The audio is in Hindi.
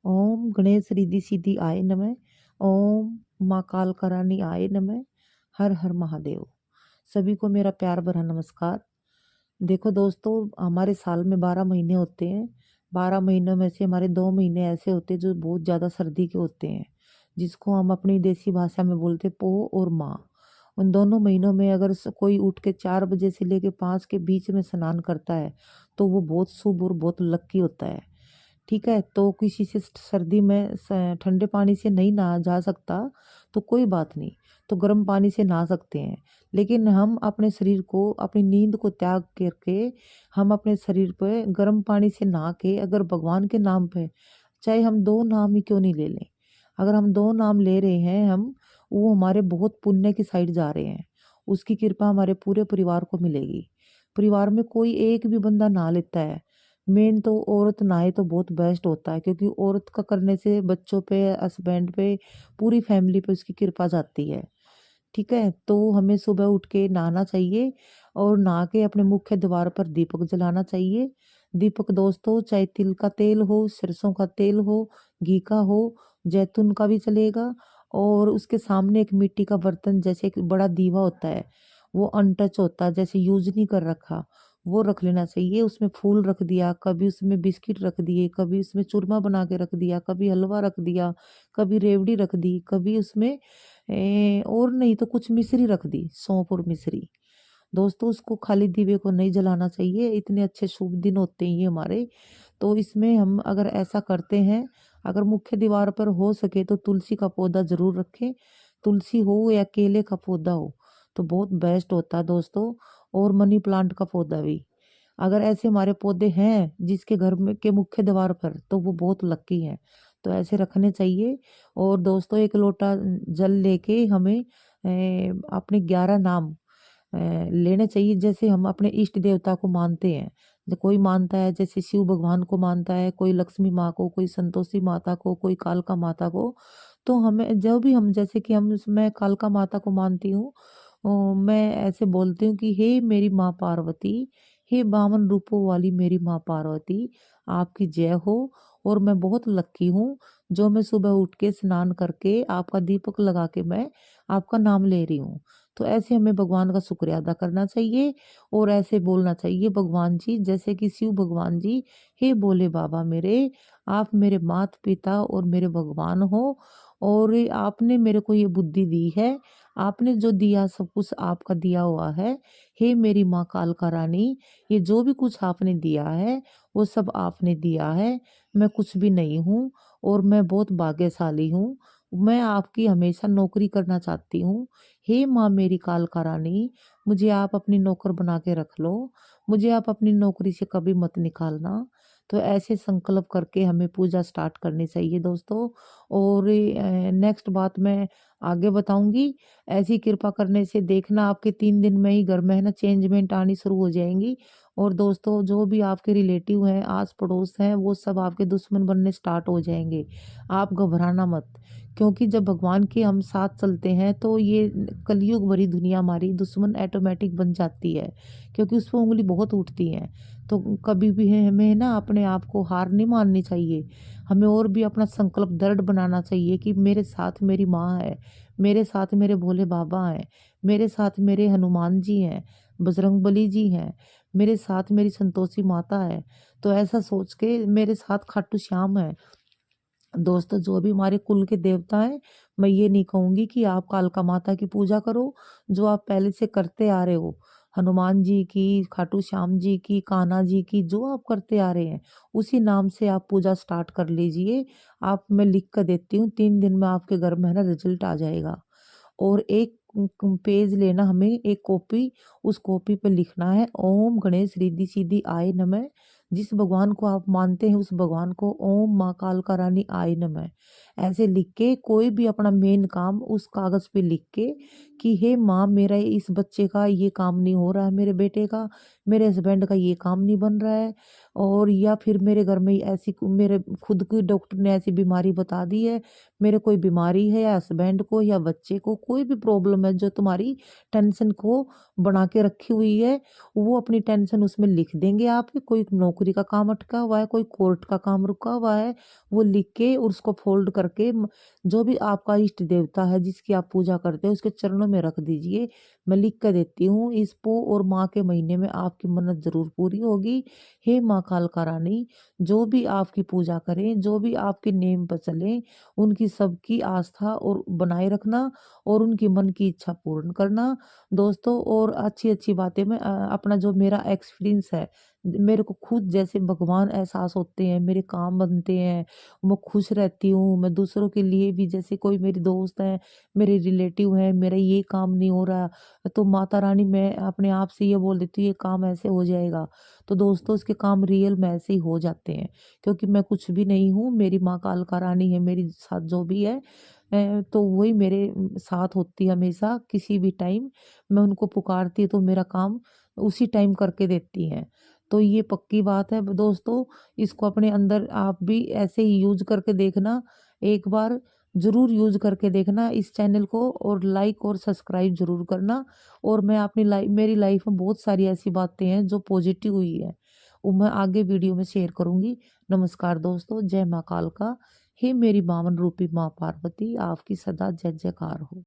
ओम गणेश रिद्धि सिद्धि आय नमः। ओम माँ काल करानी आय नमः। हर हर महादेव। सभी को मेरा प्यार भरा नमस्कार। देखो दोस्तों, हमारे साल में 12 महीने होते हैं। 12 महीनों में से हमारे 2 महीने ऐसे होते हैं जो बहुत ज़्यादा सर्दी के होते हैं, जिसको हम अपनी देसी भाषा में बोलते हैं पोह और माँ। उन दोनों महीनों में अगर कोई उठ के 4 बजे से लेके 5 के बीच में स्नान करता है तो वो बहुत शुभ और बहुत लक्की होता है। ठीक है, तो किसी से सर्दी में ठंडे पानी से नहीं नहा जा सकता तो कोई बात नहीं, तो गर्म पानी से नहा सकते हैं। लेकिन हम अपने शरीर को, अपनी नींद को त्याग करके हम अपने शरीर पे गर्म पानी से नहा के अगर भगवान के नाम पे, चाहे हम 2 नाम ही क्यों नहीं ले लें, अगर हम 2 नाम ले रहे हैं हम, वो हमारे बहुत पुण्य की साइड जा रहे हैं। उसकी कृपा हमारे पूरे परिवार को मिलेगी। परिवार में कोई एक भी बंदा नहा लेता है, मेन तो औरत नहाए तो बहुत बेस्ट होता है, क्योंकि औरत का करने से बच्चों पे, हस्बैंड पे, पूरी फैमिली पे उसकी कृपा जाती है। ठीक है, तो हमें सुबह उठ के नहाना चाहिए और नहा के अपने मुख्य द्वार पर दीपक जलाना चाहिए। दीपक दोस्तों चाहे तिल का तेल हो, सरसों का तेल हो, घी का हो, जैतून का भी चलेगा। और उसके सामने एक मिट्टी का बर्तन, जैसे एक बड़ा दीवा होता है, वो अनटच होता है, जैसे यूज नहीं कर रखा, वो रख लेना चाहिए। उसमें फूल रख दिया, कभी उसमें बिस्किट रख दिए, कभी उसमें चूरमा बना के रख दिया, कभी हलवा रख दिया, कभी रेवड़ी रख दी, कभी उसमें और नहीं तो कुछ मिश्री रख दी, सौंफ और मिश्री। दोस्तों उसको खाली दीवे को नहीं जलाना चाहिए, इतने अच्छे शुभ दिन होते हैं ये हमारे। तो इसमें हम अगर ऐसा करते हैं, अगर मुख्य दीवार पर हो सके तो तुलसी का पौधा जरूर रखें। तुलसी हो या केले का पौधा हो तो बहुत बेस्ट होता है दोस्तों। और मनी प्लांट का पौधा भी, अगर ऐसे हमारे पौधे हैं जिसके घर में के मुख्य द्वार पर, तो वो बहुत लकी हैं, तो ऐसे रखने चाहिए। और दोस्तों एक लोटा जल लेके हमें अपने 11 नाम लेने चाहिए। जैसे हम अपने इष्ट देवता को मानते हैं, जो कोई मानता है जैसे शिव भगवान को मानता है, कोई लक्ष्मी माँ को, कोई संतोषी माता को, कोई कालका माता को। तो हमें जो भी हम, जैसे कि हम, मैं कालका माता को मानती हूँ, मैं ऐसे बोलती हूँ कि हे मेरी माँ पार्वती, हे 52 रूपों वाली मेरी माँ पार्वती, आपकी जय हो। और मैं बहुत लक्की हूँ जो मैं सुबह उठ के स्नान करके आपका दीपक लगा के मैं आपका नाम ले रही हूँ। तो ऐसे हमें भगवान का शुक्रिया अदा करना चाहिए और ऐसे बोलना चाहिए, भगवान जी, जैसे कि शिव भगवान जी, हे बोले बाबा मेरे, आप मेरे माता पिता और मेरे भगवान हो। और ये आपने मेरे को ये बुद्धि दी है, आपने जो दिया सब कुछ आपका दिया हुआ है। हे मेरी माँ कालका रानी, ये जो भी कुछ आपने दिया है वो सब आपने दिया है, मैं कुछ भी नहीं हूँ और मैं बहुत भाग्यशाली हूँ। मैं आपकी हमेशा नौकरी करना चाहती हूँ। हे माँ मेरी कालका रानी, मुझे आप अपनी नौकर बना के रख लो, मुझे आप अपनी नौकरी से कभी मत निकालना। तो ऐसे संकल्प करके हमें पूजा स्टार्ट करनी चाहिए दोस्तों। और नेक्स्ट बात मैं आगे बताऊंगी। ऐसी कृपा करने से देखना आपके 3 दिन में ही घर में है ना चेंजमेंट आनी शुरू हो जाएंगी। और दोस्तों जो भी आपके रिलेटिव हैं, आस पड़ोस हैं, वो सब आपके दुश्मन बनने स्टार्ट हो जाएंगे। आप घबराना मत, क्योंकि जब भगवान के हम साथ चलते हैं तो ये कलयुग भरी दुनिया हमारी दुश्मन ऑटोमेटिक बन जाती है, क्योंकि उस पर उंगली बहुत उठती है। तो कभी भी हमें ना अपने आप को हार नहीं माननी चाहिए, हमें और भी अपना संकल्प दृढ़ बनाना चाहिए कि मेरे साथ मेरी माँ है, मेरे साथ मेरे भोले बाबा हैं, मेरे साथ मेरे हनुमान जी हैं, बजरंग बली जी हैं, मेरे साथ मेरी संतोषी माता है। तो ऐसा सोच के मेरे साथ खाटू श्याम है। दोस्तों जो भी हमारे कुल के देवता हैं, मैं ये नहीं कहूंगी कि आप कालका माता की पूजा करो, जो आप पहले से करते आ रहे हो, हनुमान जी की, खाटू श्याम जी की, कान्हा जी की, जो आप करते आ रहे हैं उसी नाम से आप पूजा स्टार्ट कर लीजिए। आप, मैं लिख कर देती हूँ, 3 दिन में आपके घर में है ना रिजल्ट आ जाएगा। और एक पेज लेना, हमें एक कॉपी, उस कॉपी पे लिखना है ओम गणेश रिद्धि सिद्धि आय नमः। जिस भगवान को आप मानते हैं उस भगवान को ओम माँ कालका रानी आय नमः ऐसे लिख के, कोई भी अपना मेन काम उस कागज पे लिख के कि हे माँ मेरा इस बच्चे का ये काम नहीं हो रहा है, मेरे बेटे का, मेरे हस्बैंड का ये काम नहीं बन रहा है, और या फिर मेरे घर में ऐसी, मेरे खुद की डॉक्टर ने ऐसी बीमारी बता दी है, मेरे कोई बीमारी है, या हस्बैंड को या बच्चे को कोई भी प्रॉब्लम है जो तुम्हारी टेंशन को बना के रखी हुई है, वो अपनी टेंशन उसमें लिख देंगे आपकी। कोई नौकरी का काम अटका हुआ है, कोई कोर्ट का काम रुका हुआ है, वो लिख के और उसको फोल्ड करके जो भी आपका इष्ट देवता है जिसकी आप पूजा करते हैं उसके चरणों में रख दीजिए। मैं लिख कर देती हूँ इसको, और माँ के महीने में आपकी मन्नत जरूर पूरी होगी। हे माँ कालका रानी, जो भी आपकी पूजा करें, जो भी आपके नेम पर चले, उनकी सबकी आस्था और बनाए रखना और उनकी मन की इच्छा पूर्ण करना दोस्तों। और अच्छी अच्छी बातें मैं अपना जो मेरा एक्सपीरियंस है, मेरे को खुद जैसे भगवान एहसास होते हैं, मेरे काम बनते हैं, मैं खुश रहती हूँ। मैं दूसरों के लिए भी, जैसे कोई मेरी दोस्त है, मेरे रिलेटिव हैं, मेरा ये काम नहीं हो रहा, तो माता रानी मैं अपने आप से ये बोल देती हूँ ये काम ऐसे हो जाएगा। तो दोस्तों उसके काम रियल में ऐसे ही हो जाते हैं, क्योंकि मैं कुछ भी नहीं हूँ, मेरी माँ कालका रानी है मेरे साथ जो भी है। तो वही मेरे साथ होती है हमेशा, किसी भी टाइम मैं उनको पुकारती तो मेरा काम उसी टाइम करके देती हैं। तो ये पक्की बात है दोस्तों, इसको अपने अंदर आप भी ऐसे ही यूज करके देखना। एक बार जरूर यूज करके देखना इस चैनल को, और लाइक और सब्सक्राइब जरूर करना। और मैं अपनी लाइफ, मेरी लाइफ में बहुत सारी ऐसी बातें हैं जो पॉजिटिव हुई है, वो मैं आगे वीडियो में शेयर करूंगी। नमस्कार दोस्तों, जय माँ कालका। हे मेरी बावन रूपी माँ पार्वती, आपकी सदा जय जयकार हो।